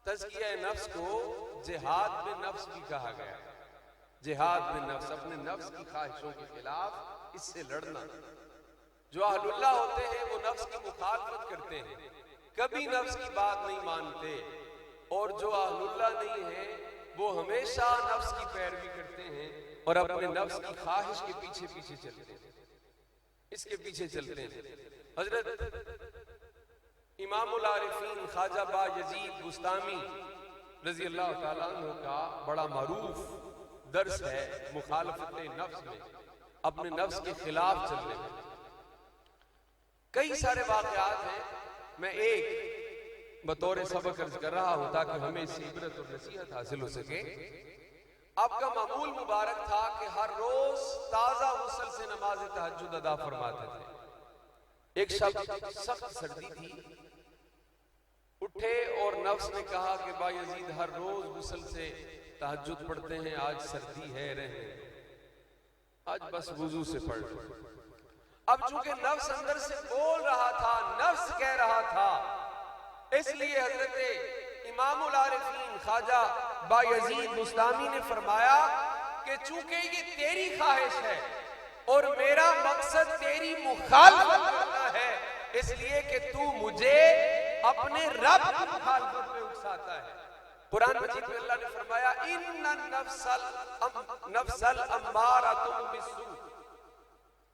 تزکیہ نفس کو جہاد میں نفس بھی کہا گیا. جہاد میں نفس، اپنے نفس کی خواہشوں کے خلاف اس سے لڑنا. جو اہل اللہ ہوتے ہیں وہ نفس کی مخالفت کرتے ہیں، کبھی نفس کی بات نہیں مانتے، اور جو اہل اللہ نہیں ہیں وہ ہمیشہ نفس کی پیروی کرتے ہیں اور اپنے نفس کی خواہش کے پیچھے پیچھے چلتے ہیں، اس کے پیچھے چلتے ہیں. حضرت امام العارفین خواجہ با یزید بستامی رضی اللہ تعالیٰ عنہ کا بڑا معروف درس ہے مخالفت نفس میں، اپنے نفس کے خلاف چلنے میں. کئی سارے واقعات ہیں، میں ایک بطور سبق عرض کر رہا ہوں تاکہ ہمیں اس سے عبرت اور نصیحت حاصل ہو سکے. آپ کا معمول مبارک تھا کہ ہر روز تازہ غسل سے نماز تہجد ادا فرماتے تھے. ایک شب سخت سردی تھی، اٹھے اور نفس نے کہا کہ با یزید ہر روز غسل سے تہجد پڑھتے ہیں، آج سردی ہے، رہنے آج بس وضو سے پڑھ لو. اب چونکہ نفس اندر سے بول رہا تھا، نفس کہہ رہا تھا، اس لیے حضرت امام العارفین خواجہ با یزید بستامی نے فرمایا کہ چونکہ یہ تیری خواہش ہے اور میرا مقصد تیری مخالفت کرنا ہے، اس لیے کہ تو مجھے اپنے رب کی مخالفت پہ اکساتا ہے. قرآن مجید میں اللہ نے فرمایا ان النفس الامارۃ بالسوء،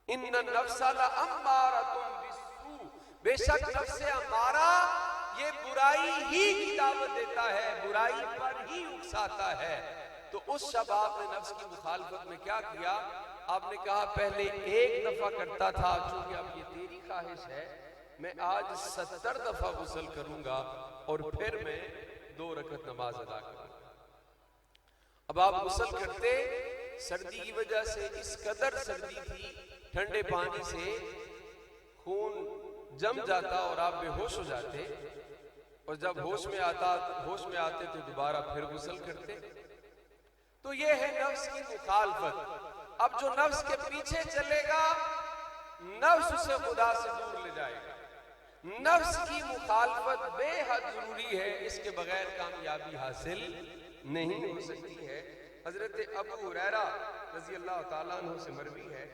ان النفس لامارۃ بالسوء، بے شک نفس امارہ یہ برائی ہی کی دعوت دیتا ہے، برائی پر ہی اکساتا ہے. تو اس شب آپ نے نفس کی مخالفت میں کیا کیا؟ آپ نے کہا پہلے ایک دفعہ کرتا تھا، چونکہ اب یہ تیری خواہش ہے میں آج 70 دفعہ غسل کروں گا اور پھر میں 2 رکعت نماز ادا کروں گا. اب آپ غسل کرتے، سردی کی وجہ سے اس قدر سردی تھی، ٹھنڈے پانی سے خون جم جاتا اور آپ بے ہوش ہو جاتے، اور جب ہوش میں آتے تو دوبارہ پھر غسل کرتے. تو یہ ہے نفس کی مخالفت. اب جو نفس کے پیچھے چلے گا نفس اسے خدا سے دور لے جائے گا. نفس کی مخالفت بے حد ضروری ہے، اس کے بغیر کامیابی حاصل نہیں ہو سکتی ہے. حضرت ابو ہریرہ رضی اللہ تعالیٰ عنہ سے مروی ہے،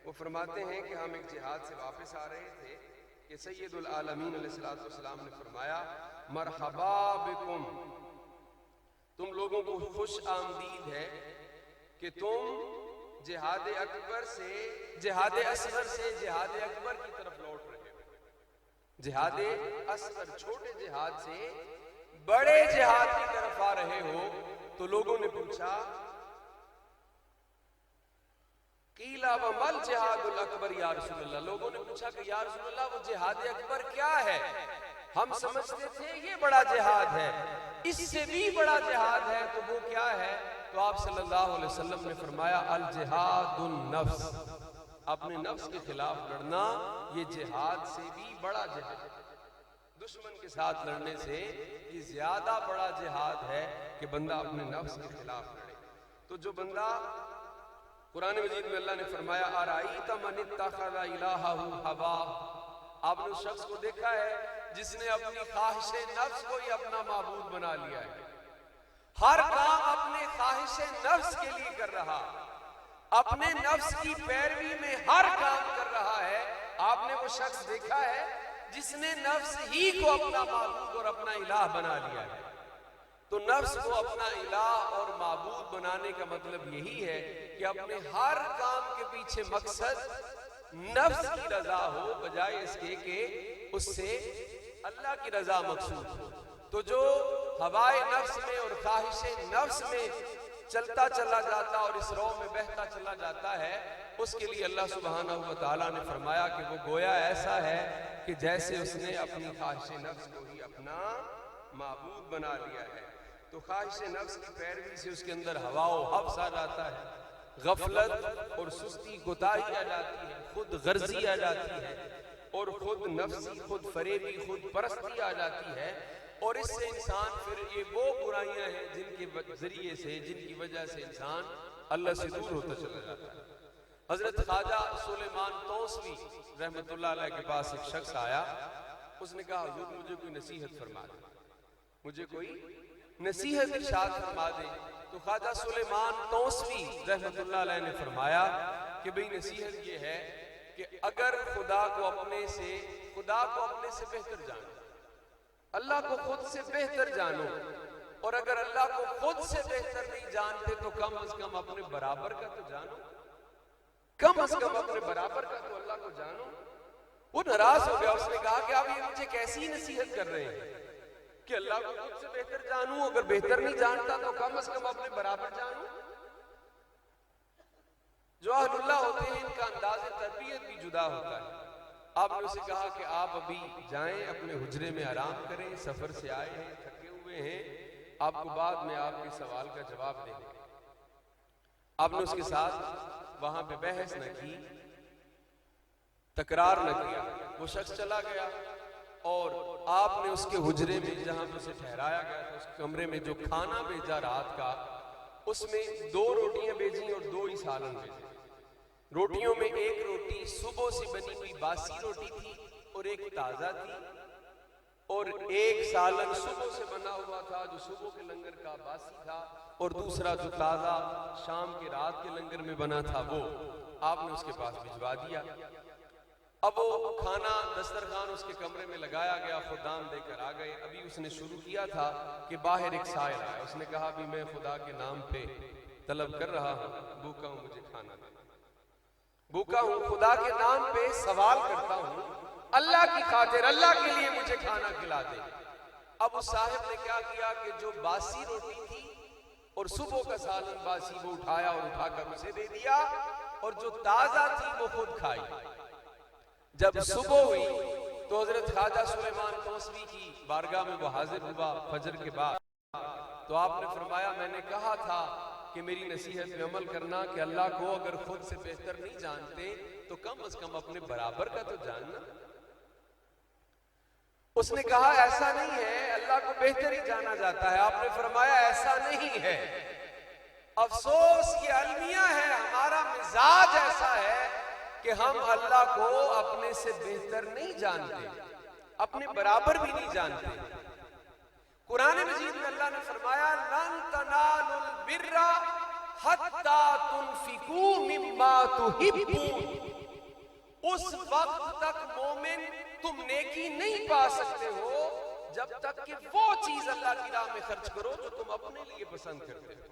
وہ فرماتے ہیں کہ ہم ایک جہاد سے واپس آ رہے تھے کہ سید العالمین علیہ السلام نے فرمایا مرحبا بکم، تم لوگوں کو خوش آمدید ہے کہ تم جہاد اکبر سے، جہاد اصغر سے جہاد اکبر کی طرف لوٹ رہے ہو. جہاد اصغر چھوٹے جہاد سے بڑے جہاد کی طرف آ رہے ہو. تو لوگوں نے پوچھا قیلا ومل جہاد الاکبر یا رسول اللہ، لوگوں نے پوچھا کہ یا رسول اللہ وہ جہاد اکبر کیا ہے؟ ہم سمجھتے تھے یہ بڑا جہاد ہے، اس سے بھی بڑا جہاد ہے، تو وہ کیا ہے؟ تو آپ صلی اللہ علیہ وسلم نے فرمایا الجہاد النفس، اپنے نفس کے خلاف لڑنا یہ جہاد سے بھی بڑا جہاد ہے. دشمن کے ساتھ لڑنے سے یہ زیادہ بڑا جہاد ہے کہ بندہ اپنے نفس کے خلاف لڑے. تو جو بندہ، قرآن مجید میں اللہ نے فرمایا ارائیت من اتخذ الہہ ہواہ، آپ نے اس شخص کو دیکھا ہے جس نے اپنی خواہش نفس کو ہی اپنا معبود بنا لیا ہے. ہر کام اپنے خواہش نفس کے لیے کر رہا، اپنے نفس کی پیروی میں ہر کام کر رہا ہے. آپ نے وہ شخص دیکھا ہے جس نے نفس ہی کو اپنا معبود اور اپنا الہ بنا لیا ہے. تو نفس کو اپنا الہ اور معبود بنانے کا مطلب یہی ہے کہ اپنے ہر کام کے پیچھے مقصد نفس کی رضا ہو، بجائے اس کے کہ اس سے اللہ کی رضا مقصود ہو. تو جو ہوائے نفس میں اور خواہش نفس میں چلتا چلا جاتا اور اس رو میں بہتا چلا جاتا ہے، اس کے لیے اللہ سبحانہ و تعالیٰ نے فرمایا کہ وہ گویا ایسا ہے کہ جیسے اس نے اپنی خواہش نفس کو ہی اپنا معبود بنا لیا ہے. تو خواہش نفس کی پیروی سے اس کے اندر ہوا و حبس آ جاتا ہے، غفلت اور سستی کوتاہی آ جاتی ہے، خود غرضی آ جاتی ہے، اور خود نفسی، خود فریبی، خود پرستی آ جاتی ہے. اور اس سے انسان پھر یہ وہ برائیاں ہیں جن کے ذریعے سے، جن کی وجہ سے انسان اللہ سے دور ہوتا چلا جاتا ہے. حضرت خواجہ سلیمان توسوی رحمت اللہ علیہ کے پاس ایک شخص آیا، اس نے کہا حضور مجھے کوئی نصیحت فرما دیں، مجھے کوئی نصیحت ارشاد فرما دیں تو خواجہ سلیمان توسوی رحمۃ اللہ علیہ نے فرمایا کہ بھئی نصیحت یہ ہے کہ اگر خدا کو اپنے سے بہتر جانو، اللہ کو خود سے بہتر جانو، اور اگر اللہ کو خود سے بہتر نہیں جانتے تو کم از کم اپنے برابر کا تو جانو، کم از کم اپنے برابر کا تو اللہ کو جانو۔ وہ ناراض ہو گیا، اس نے کہا کہ آپ یہ مجھے کیسی نصیحت کر رہے ہیں کہ اللہ کو خود سے بہتر جانوں، اگر بہتر نہیں جانتا تو کم از کم اپنے برابر جانوں۔ جو اہل اللہ ہوتے ہیں ان کا انداز تربیت بھی جدا ہوتا ہے۔ آپ نے اسے کہا کہ آپ ابھی جائیں اپنے حجرے میں آرام کریں، سفر سے آئے ہیں، تھکے ہوئے ہیں، آپ کو بعد میں آپ کے سوال کا جواب دیں گے۔ آپ نے اس کے ساتھ وہاں پہ بحث نہ کی، تکرار نہ کیا، وہ شخص چلا گیا اور آپ نے اس کے حجرے میں جہاں پہ اسے ٹھہرایا گیا تھا، اس کمرے میں جو کھانا بھیجا رات کا، اس میں 2 روٹیاں بھیجیں اور 2 ہی سالن بھیجے۔ روٹیوں میں ایک روٹی صبح سے بنی ہوئی باسی روٹی تھی اور ایک تازہ تھی، اور ایک سالن صبح سے بنا ہوا تھا جو صبح کے لنگر کا باسی تھا، اور دوسرا جو تازہ شام کے رات کے لنگر میں بنا تھا وہ آپ نے اس کے پاس بھجوا دیا۔ اب وہ کھانا دسترخوان اس کے کمرے میں لگایا گیا، خدام دے کر آ گئے۔ ابھی اس نے شروع کیا تھا کہ باہر ایک سائل آیا، اس نے کہا بھی میں خدا کے نام پہ طلب کر رہا ہوں، بھوکا ہوں، مجھے کھانا دے، بھوکا ہوں، خدا کے نام پہ سوال کرتا ہوں، اللہ کی خاطر، اللہ کے لیے مجھے کھانا کھلا دے۔ اب اس صاحب نے کیا کیا کہ جو باسی روٹی تھی اور صبح کا سالن باسی وہ اٹھایا اور اٹھا کر اسے دے دیا، اور جو تازہ تھی وہ خود کھائی۔ جب صبح ہوئی تو حضرت خواجہ سلیمان توسوی کی بارگاہ میں وہ حاضر ہوا فجر کے بعد، تو آپ نے فرمایا میں نے کہا تھا کہ میری نصیحت میں عمل کرنا کہ اللہ کو اگر خود سے بہتر نہیں جانتے تو کم از کم اپنے برابر کا تو جاننا۔ اس نے کہا ایسا نہیں ہے، اللہ کو بہتر ہی جانا جاتا ہے۔ آپ نے فرمایا ایسا نہیں ہے، افسوس یہ المیہ ہے، ہمارا مزاج ایسا ہے کہ ہم اللہ کو اپنے سے بہتر نہیں جانتے، اپنے برابر بھی نہیں جانتے۔ قرآن مجید میں اللہ نے فرمایا لن تنالوا البر حتی تنفقوا مما تحبون، اس وقت تک مومن تم نیکی نہیں پا سکتے ہو جب تک کہ وہ چیز اللہ کی راہ میں خرچ کرو جو تم اپنے لیے پسند کرتے ہو۔